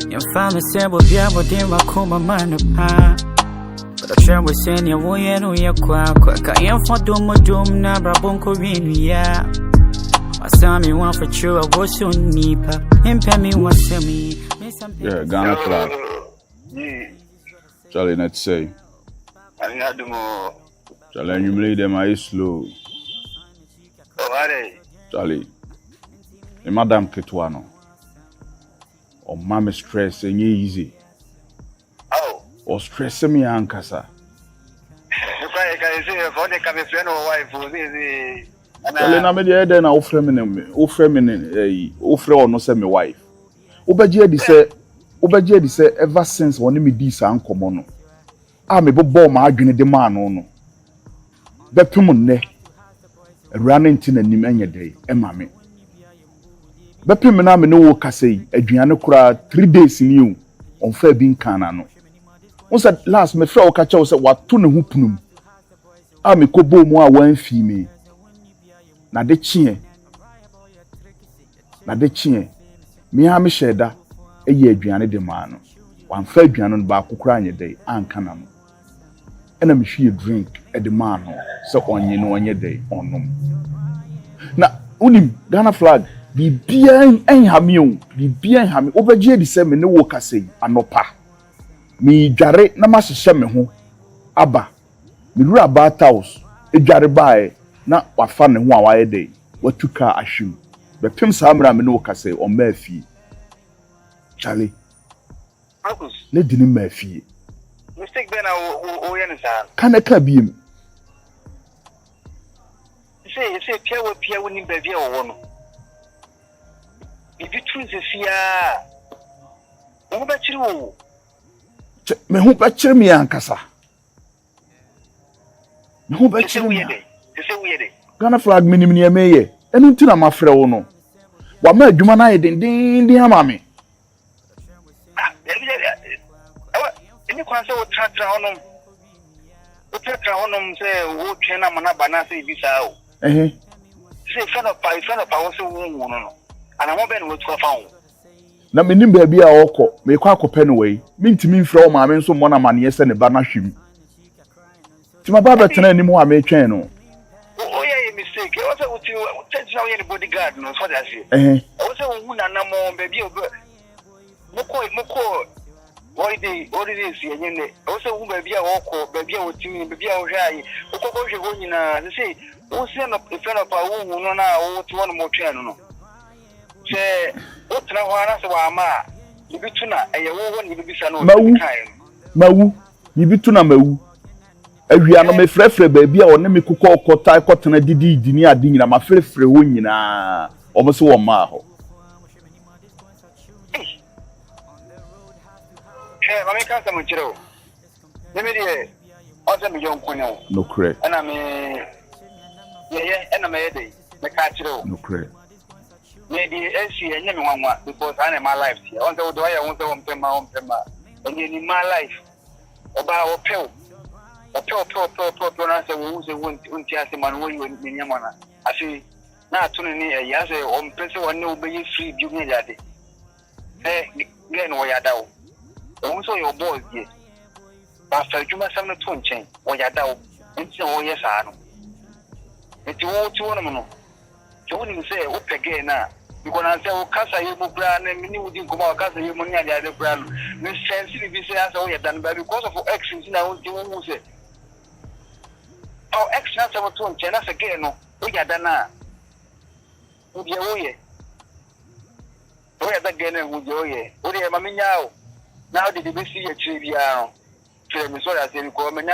Your family said we'll be able to do a man apart. But I try to send you away and we are quack. I am for doom, Nabra Bonko Rinia. I saw me one for sure, I was so nipa. Impel me one semi. Yeah, Ghana flag. Charlie, not say. I had the more. Charlie, you made them are slow. Oh, are they? Charlie, the Madame Ketuano. Or mommy stress and easy. Oh. Or stress me ankasa. If I can say, for the coming friend or wife, who is Charlie, na me dey there na ofre or no say me wife. Obaje di say ever since when me di sa ankomo no. Ah me bobo ma adwene de ma no no. Bepem nne. Awurane nti na nim enye dey e ma me. Bepem na me no wo kasei aduane kura 3 days ni o. On fa bi nkana no. Won said last me fra wo ka che wo say wato ne hu punum. Ah me kobo mu a wan fi me. Na de chie me ha me sheda eye aduane de ma no wan fa aduane no ba kokura anye dey anka na no ena me hwie drink e de ma no se onye no onye dey onom na unim Ghana flag bibia enhame o bibia enhame obagie di se me ne wo kasei anopa mi dware na ma hyehye me ho aba me rura bath house edware bae na wafa ne ho a waye dey watuka ahwim bepem samra me no kase o mafie Charlie Marcus le dini mafie mistake be na o ye ne sa kana ka biem say pia wo ni ba bia wo no bibi tru se fia wo ba chiri wo me ho ba chiri me ankasa me ho ba chiri me Ghana flag minim ni emeye enu nti na mafrɛ wo no wa ma adwuma na yedin ama me any kwanse wo tratra honom say wo twen na mana bana say bi sa o say fana pa wo say wo no ana mo be no to fa wo na menim ba bia wokɔ me kwa akɔpɛ no wei mintimi mfrɛ wo ma me nso mo na mane yɛ sɛ ne ba na hwim ti ma ba betena anim ho a me twɛn no mistake. I was able to touch now any bodyguard, no, for that. I was able to know, baby, Moko, why they already see, and also, baby, I walk, baby, I would see, baby, I was high. They say, what's the friend of our woman now, to one more channel? Say, what now, I saw ma, you be tuna, and you won't be time. Mau, you be tuna mau. Awia no me frefre baby a one me kokɔ kɔta kɔtena didi ni ade nyina ma frefre ho nyina omo se wo ma ho mami ka sa mo chiro ne me de o se me jon kunyo no kre ana me ana me de me ka chiro no kre me di esi enye me wanwa because I am my life here on the do I want to pema enye ni my life oba o pel na say we say won't ase man wo you ni nyama ase na atunu ni ya say o mpese wonne obeyi free bi mu yade gen wo yada wo o so your boss ye ba fa juma sam no to nchen wo yada wo nti wo ye sa no nti wo ti wono no ti woni say wo pege na because na say wo kasa ye mu bra na mini wudi nkoma wo kasa ye mu nya de bra no me sense ni bi say asa wo yada no because of actions na wo ti wo say extra to to chena again no we yada na udi oye we yada again udi oye udi ma menyao na odi de bisi ya chiri bia no tire mi so ya se ko menya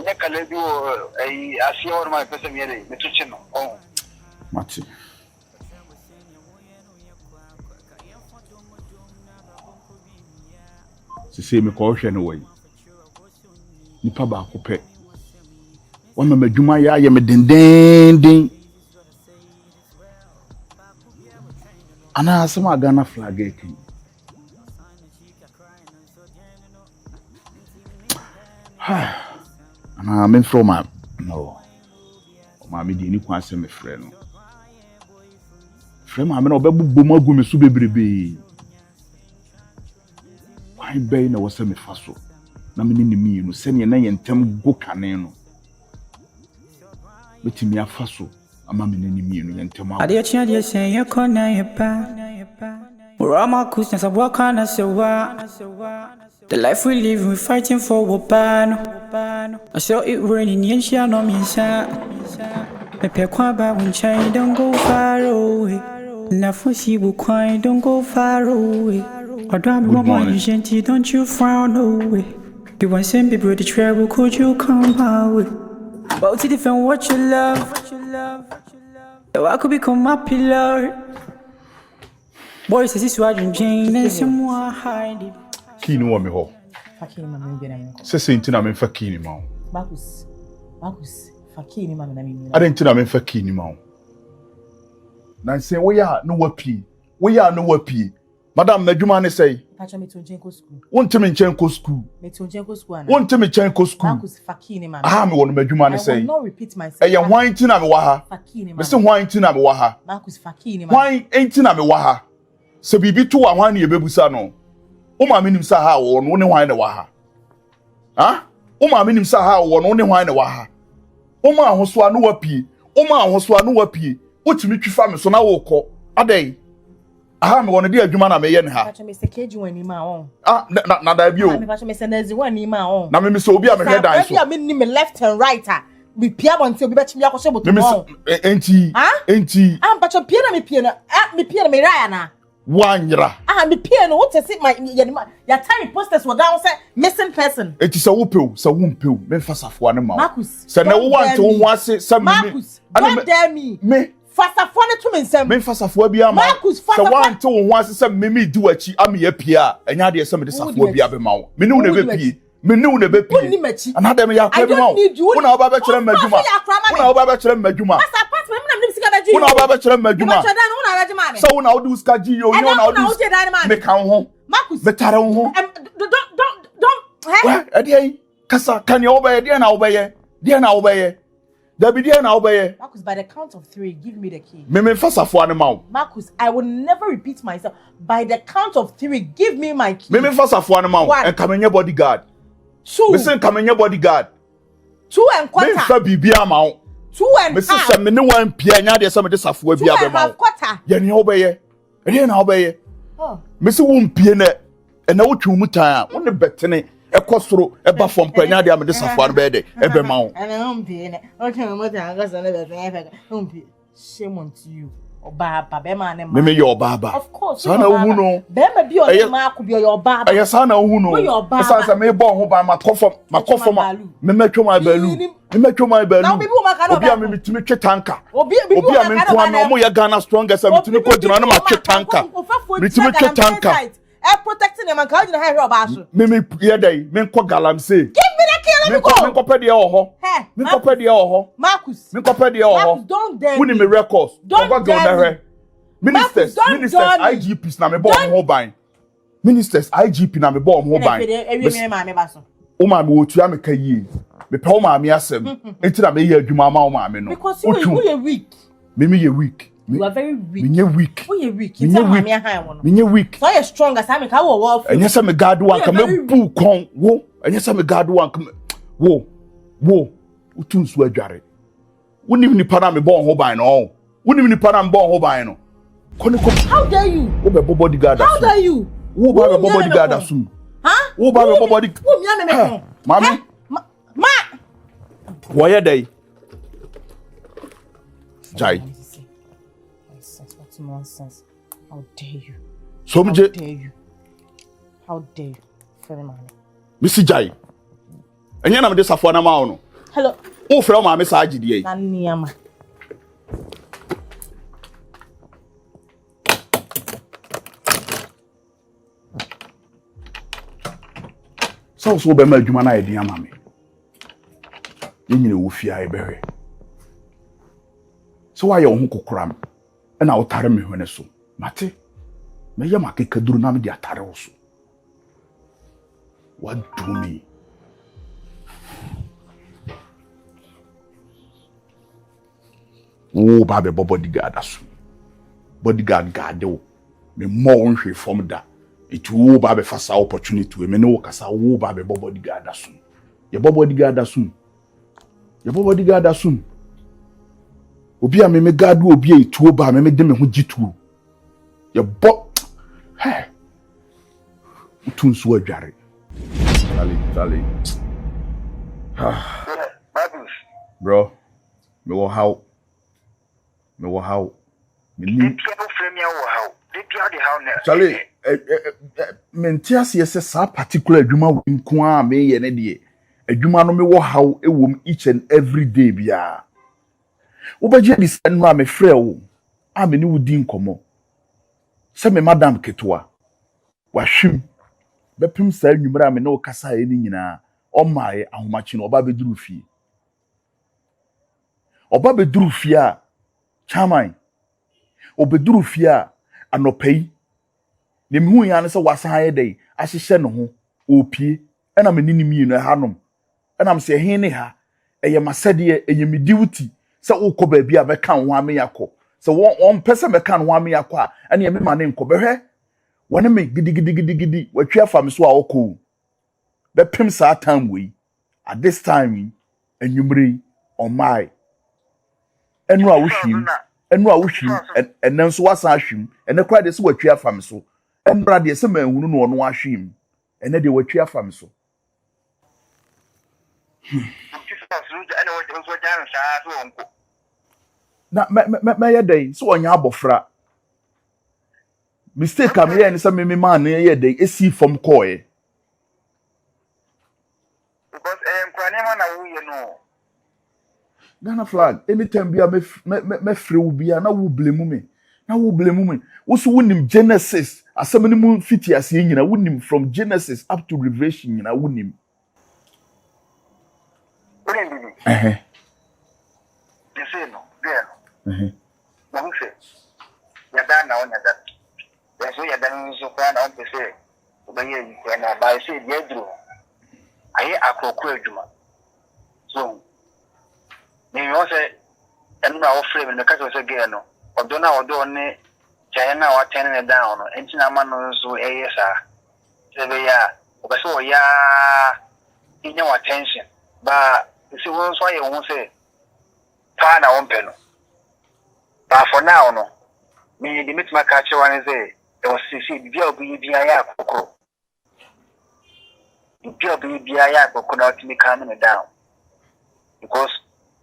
nya kala bi o ai asia or ma pesa mi ele me tuche no oh mati se me ko hwe no wai nipa ba ko pe One of Juma ya me dendending. Ana asema Ghana flag eki. Ana men from my no. Ma me di ni kwa se me frɛ no. Frɛ ma me no obebu bomu agu me so bebrebe. kwan bɛyi na wɔsɛ me fa so na me ne ne mienu sɛnea na yɛ ntɛm go kane no betimi afa so ama me ne ne mienu yɛ ntɛm awo Adeɛ kyea deɛ sɛ yɛkɔ na yɛba Rama Kusnas of Wakana Serwaa. The life we live, we fighting for Wopano. I saw it raining, yen she no me sa. Me pe kwaba when chai don't go far away. Na fosi bu kwai don't go far away. Odwa me mama gentle, don't you frown away. The one send people the travel, could you come my way? But to defend what you love. So I could become my pillar. Boys, this is what you dream, and someone hide it. Kini wa me ho. Fakini mama mbia na mimi. Sese ntina me fa kini ma wo. Marcus, fakini mama na mimi. Ade ntina me fa kini ma wo. Na nse wo ya no wapi. Wo ya no wapi. Madam na dwuma ne sei. Pacha me tonjen ko school. Won temi nchen ko school. Me tonjen ko school ana. Won temi nchen ko school. Marcus fakini mama. Ah me wono madwuma ne sei. I will not repeat myself. Eye hwan ntina me wa ha. Fakini mama. Me se hwan ntina me wa ha. Marcus fakini mama. Hwan ntina me wa ha. Se bibi to wa hwan ne yebebusa no. O ma me nim sa ha wo no ne hwan ne wa ha. Ha? O ma me nim sa ha wo no ne hwan ne wa ha. O ma ahoso anu wapie. O ma ahoso anu wapie. O timi twifa me so na wo kɔ. Adai. Aha me wono de adwuma na me ye ne ha. Pacha me se keji wani ma on. Ah na da bi o. Me pacha me se nazi wani ma on. Na me so obi a me head dan so. Obi a me ni me left and right ah. Me pia bonte obi ba chimi akɔhye boto on. Enti. Ah pacha pia na me pia na. Me pia na me raya na. Wanyra. Me pia no what say my ya tiny posters were down say missing person. Eti sa wo pew, sa wo mpew, me fa safo ne ma. Marcus. Sa na wo want wo ho ase sa me. Marcus. Don't dare me. Me fasafo ne to me nsem. Me fasafo bia ma. Marcus sa fasafo. want wo ho ase sa me di wachi am ye pia. Enya de sa me de safo bia be ma wo. Me ne wo na be pie. Me ne wo na be pie. Anada me ya kwa be ma wo. Wo na wo ba be kire madwuma. Wo na wo ba be kire madwuma. Una oba be kire madwuma. So una odi uska ji yo yo na odi me kan ho. Marcus. Me tare ho. Don't. Wa ade kasa kan yo oba ye de na oba ye. De na oba ye. Da bi de na oba ye. Marcus, by the count of 3, give me the key. Me fasafo ane ma wo. Marcus, I will never repeat myself. By the count of 3, give me my key. Me fasafo ane ma wo. En kamenye bodyguard. 2. Me se kamenye bodyguard. 2 and quarter. Me fa bibia ma wo. 2 and me half. Se me ne wan pia nya de se me de safo bia be ma wo. 2 and half quarter. Ye ne oba ye. Ede na oba ye. Oh. Me se wo mpie na na wo twu mutan a wo ne betene ekosoro eba fom panya de am de safo an be de ebe ma wo. And I mpie ne. Okay, mo ta ga so na be fe. Mpie. Shame on you. Oba ba be ma ne ma. Me ye oba ba. Of course. Sa na hu no. Be ma bi o ma ko bi o oba ba. Aya sa na hu no. Sa sa me bo ho ba ma kofom me metwo ma balu. Me metwo ma balu. Na obi wo ma ka na. Obi a me bitimi twe tanka. Obi a me nko na mo ye Ghana strongest am bitimi ko jina na ma twe tanka. Bitimi twe tanka. Protecting them and ka jina ha hwe oba so. Me ye dai me nko galamse. Give me the key, let me go. Me nko pede e ho. Me nko pede e ho. Marcus. Me nko pede e ho. Marcus, don't dare me. Woni me records. Don't dare me. Ministers IGPs na me bo ho ban. Ministers IGP na me bo ho ban. O ma me wotua me ka yi. Me pe o ma me asem. Enti na me ye adwuma ma o ma me no. Because you are weak. Me ye weak. You are very weak. Me ye weak. You are weak. You tell me han won. Me ye weak. So you strong as I me ka wo. Enya se me guard one ka me bu kon wo. Enya se me guard one ka wo. Utunsu adware. Woni ni pa na me bo ho ban no. Woni ni pa na me bo ho ban no. How dare you? Wo be bodyguard. How dare you? Wo ba be bodyguard asum. Huh? Wo ba be bodyguard. Wo mi ame me. Mami. Ma. Wo ye dey? Jai. What's nonsense? How dare you? So How dare you? How dare you? Frere mami. Missy Jai. Enya na me de safo na ma wo no. Hello. Wo frere mami sa agidie. Na niama. So be ma adwuma na ye dia ma me. Ye nyine wo fia e behwe. So why your ho kokora me? E na wo tare me hwene so. Mate. Me ye makeka duru na me di atare wo so. What do me? Wo ba be bodyguard aso. Bodyguard guard wo. Me mo nhwe from da. it wo ba be fasa opportunity we me ne wo kasa wo ba be bodyguard asun ye bodyguard asun ye bodyguard asun obi a me guard obi a tuo ba me de me ho gituo ye bo hey tunso adware Charlie bro me wo how me Charlie mentias yes sa particular adwuma nko a me ye ne de adwuma no me wo how ewom each and every day bia wo baje dis no a me frɛ wo a me ni wudi nkomo se me madam ketwa wahwim bepim sa nwumra me ne wo kasa ye ni nyina o mae ahomachi no oba beduru fie a chairman obeduru fie a anopai ne mehu ya ne se wasan ye dai ahyehye ne ho opie ena me nini mi no hanom ena me se he ne ha eye masede eye me duty se ukọ ba bia be kan ho ame yakọ se won pese me kan ho ame yakọ a ena ye me ma ne nkọ behwe wone me gidi watwa fam so a okọ be pim sa time we at this time enwumre on my enu a wohwim enen so wasan ahwim ene kwa de se watwa fam so enbra de se manhunu no ono ahwim ene de watwa fam so na me ye dey so onya abofra mistake am ye ni se me man ye dey esi from koe because nkwane na wo ye no Ghana flag anytime bia me free wo bia na wo blame me wo so wonim Genesis asem ni mu fiti ase nyina wonim from Genesis up to Revelation nyina wonim ya da na onya da ya so ya dan so kwa na on pese obaye yi kwa na ba se die duro aye akoko adwuma so ni yo se enu na wo frame no ka so ge no odo na odo ne China wa ten ne down no enti na ma no so eye sa se be ya obaso ya inya wa tension ba se won so aye won se pa na won pe no ba for now no me the meet my catch one say there was see bia obi bia ya akoko bia obi bia ya akoko na otimi calm down because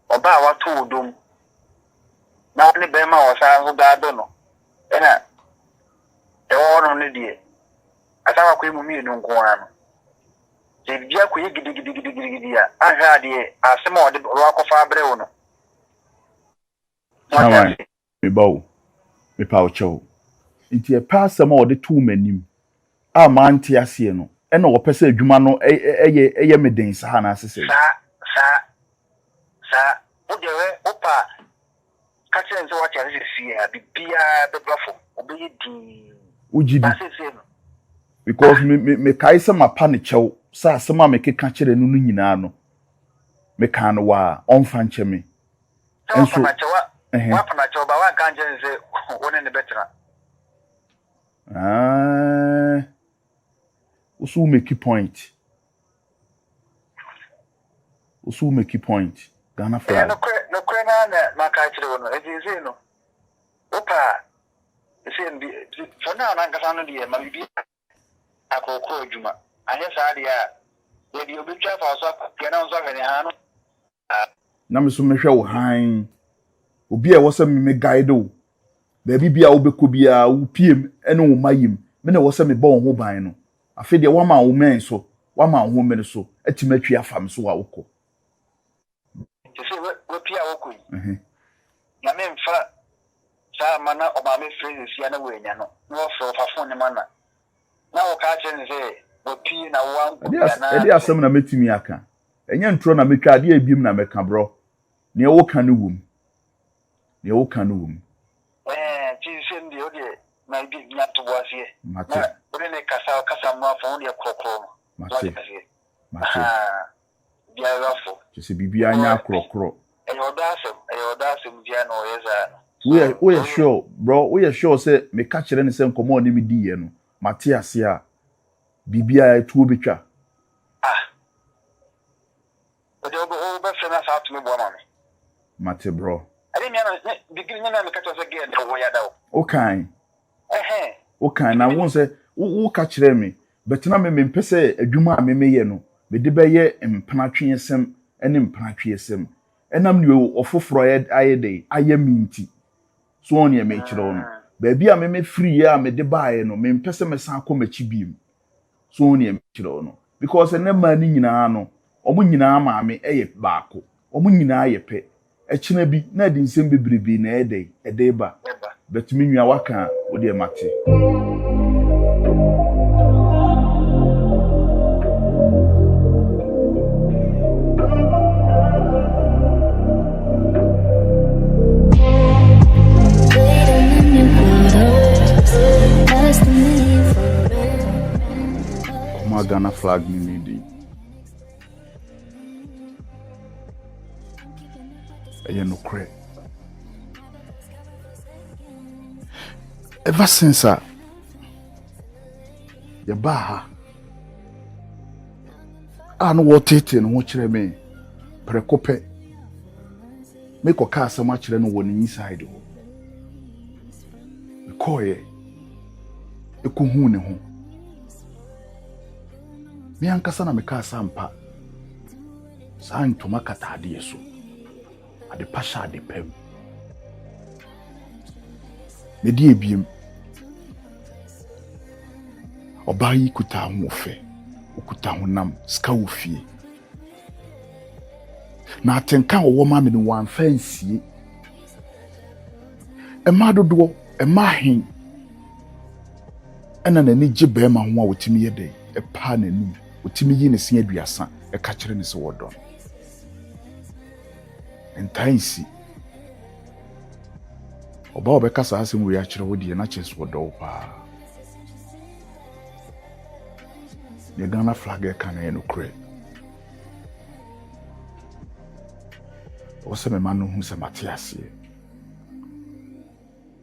oba wa to odom na ne be ma osa ho ga do no ena e wo no ne die asawa ko emu mi no nko ano se bia ko ye gidi ya aha de asema ode ro akofa abre wo no me bawo me pawo cho nti e pa asema ode tu manim a man ti ase no ena wo pese adwuma no eye meden sa na asese sa odewe opa kache nzo wa chare si a bibia bebrafo obeyi di ujidi because me kai se mapa ne chew sa asema me keka kire no nyina no me kan no wa onfa nche me enso wa pana chew ba wa kan je nze woni ne betra usu make point Ghana flag no kwe na maka chire wono ejize no opa ese mbi for now na ngasa no de ma bibi akoko adwuma anye sa de a ye bi obi twa fa so ke na nso gane ha no na me so mehwe wo han obi e wo se me guide o ba bibia wo beko bia wo piem ene wo mayim me na wo se me ba wo ho ban no afi de wo ma wo men so wo ma wo men so atimatwi afam so wa woko we pia woko yi na me mfa sa mana o ma me friends ya na we nya no no fro fa phone mana na wo ka che nze wo pie na wo anko na edi asem na metimi aka enye ntro na metwa ade abiem na meka bro ne wo ka no wum ti se ndi o de na bi nya to boasie na o ne kasa ma fa de krokro mate bia rafo se bibia nya krokro eyodasem bia no yeza we are sure bro we are sure say me ka kire ne se nkomo ni me di ye no Matiasia Bibia etu obetwa. But you go over from us out to me, woman. Mate bro. I didn't know beginning of the catch again, the way I know. Okay, na won say wo ka kire me, but na me mpese adwuma a me meye no, me de beye mpanatwesem ene mpanatwesem. Enam ne ofoforo ayede ayemi so on ye me kire no. Ba bia me free ya me de baaye no, me mpese me san komachi biem. So on ye me kire no. Because ene ma ni nyina no, omo nyina ma me eye baako. Omo nyina ye pe. Echina bi na di nsem bebrebe na ede ba. But me nwa waka wo de mate. My Ghana flag me di. No credit. Ever since ya baha no wotete no kire me prekope me ko ka asema kire no woni inside ho koye ekuhu ne ho me ankasa na me ka asampa sa ntoma katade yeso ade pasha ade pem me die biem oba yi kuta ho fe okuta ho nam ska wo fie na atenka wo ma me no wan fansie e ma dodo e ma hin ena na ni gibe ma ho a wotimi ye dey e pa na nu wotimi yi ne se aduasa e ka kire ne se wodon entansi oba obekasa asem we akire wo die na chese wodo pa the Ghana flag can no credit. What's a man who's a Matiasi?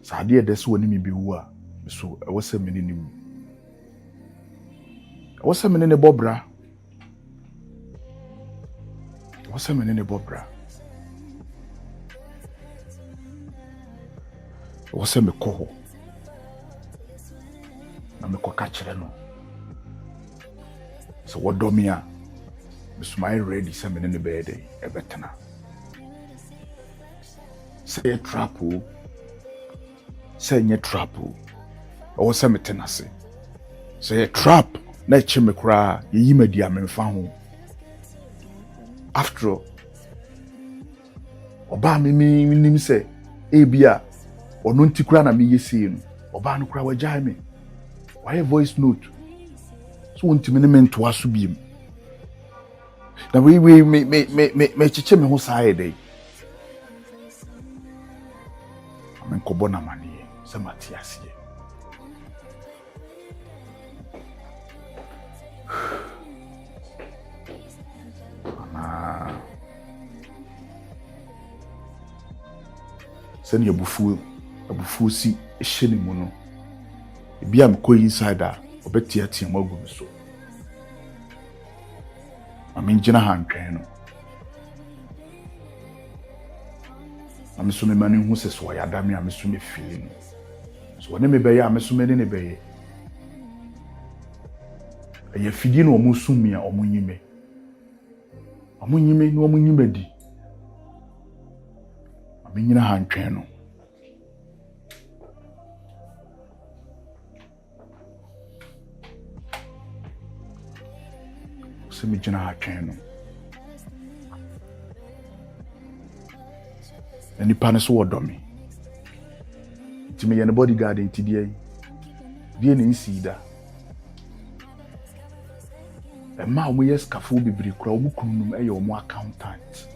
Sadia des one me be who so I was a minimum. I was a man in a bobra. What's a man in a bobra? What's a me coho? Na me ko catch no. So what do me a my ready something in the bed a better. Say a trapu, say a trapu, or some tenacity. Say a trap, let me cry, ye medium and found. After all, Oba me say, Abia, or Nunticrana me ye seeing, Oba no cry with Jaime. Why a voice note? So want to minimum to us be. Now we me chiche me ho side day. Amen kobona mani se Matias ye. Ana send your bufu si ehye mu no. Ebi am ko inside obetia tia magu so aminjina hantwen no amiso me mani hu se so ya dame amiso me feeling so wona me beye amiso me ne beye eye fidi no omusumi a omunyime no omunyime di aminjina hantwen no me jina hatwen any panis wo do me ti me ye bodyguard enti die ne nsida e ma mo yes kafo bibiri kura o kununum e ye o mo accountant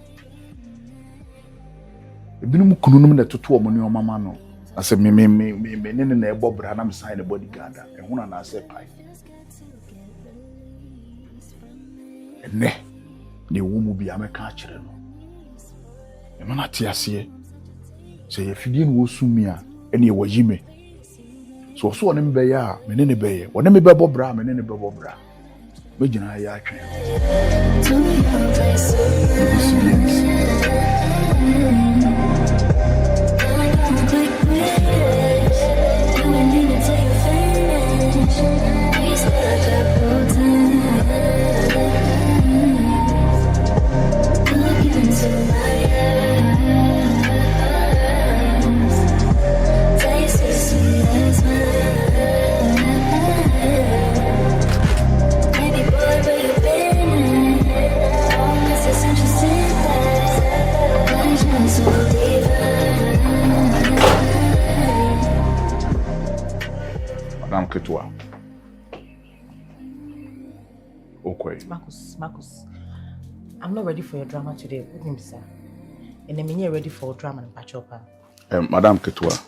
e binum kununum na toto o mo ne o mama no ase me ne na e bobra na me sign bodyguard e huna na ase pai ne wo mu bia meka akire no e mana tiase se ye fidie no sumi a ene ye wajime So so ne be ya me ne be ye wona me be bobra me ne be bobra me gina ya atwen Ketwa. Okay. Marcus, I'm not ready for your drama today. With him, sir. And I'm not ready for drama and patch up. Madam Ketwa.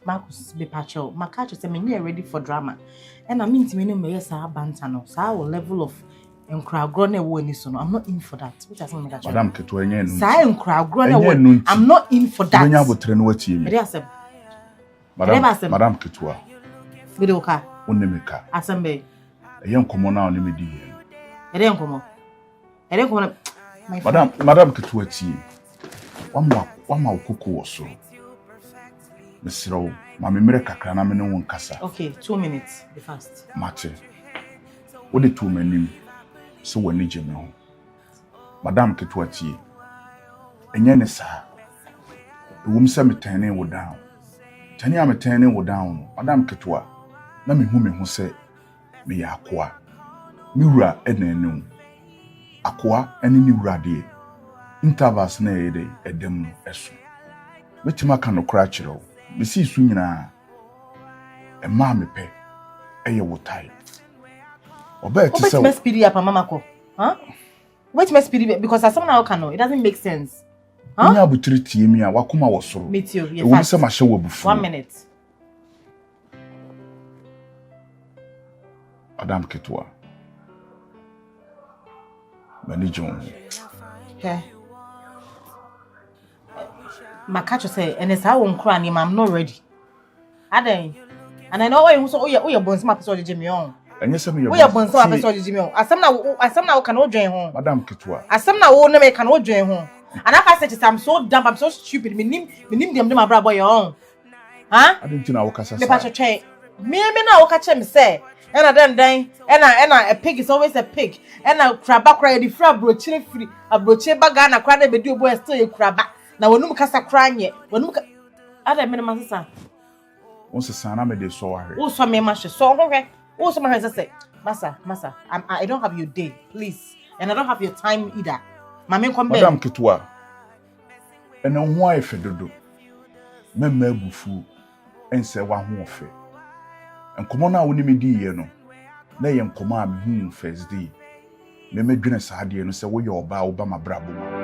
Marcus, be patch up. My catch is I'm not ready for drama. And I mean to me, no, yes, I bantano. So our level of crowd grown away so I'm not in for that. Which has not Madam Ketwa, crowd grown away. I'm not in for that. Madam Ketwa. Bidoka. Onemeka. Asembe. Eyen komo na oni medi yen. Eden komo. Madam Ketwa tie. Wama okoko wo so. Mesiro, ma memere kakra na me ne won kasa. Okay, 2 minutes. Be fast. Mate. Wo de 2 manim. So wani jeme ho. Madam Ketwa tie. Enye ne sa. Ewum se metane wo down. Tani am turning wo down. Madam Ketwa. Na me hu se me ya Akua. Me wura enenu. Akua eni ni wura de. Intervals na ye de edem esu. Metima ka no kra kire. Me si su nyina. E ma me pe. Eye wo tai. Oba ti se. What must speed up mama ko? Huh? What must speed because as someone can know, it doesn't make sense. Huh? Nya butiri tie mi a wakoma wo soro. Me too. Yes. Wo se ma hye wo bufu. 1 minute. Madam Ketwa. Mani John. Okay. My catch say, and it's how I'm crying, I'm not ready. And I know why you so your bones my episode Jimmy on. And yes, me your bones so episode Jimmy on. As some now cannot join home. Madam Ketwa. As some now won't make cannot join home. And if I said I'm so dumb, I'm so stupid. Me name them my brother your own. Huh? I didn't know what I said. The patch train. Me now catch him say. And then a pig is always a pig. And a crab cry the frab broche free. A broche bagana cry be do boy still a crab. Now when you cast crying yet. When you other minimum son. Once a son, I made a sour. Also, me master so okay. Also, my husband say, Massa, I don't have your day, please. And I don't have your time either. Mammy come back. Madam Ketwa. And then why fedodo? Me bufu and say one who fe. And come on now when me di ye no. Na ye nkoma me hu first day. Me dwene sa de no say wo ye oba my brabo.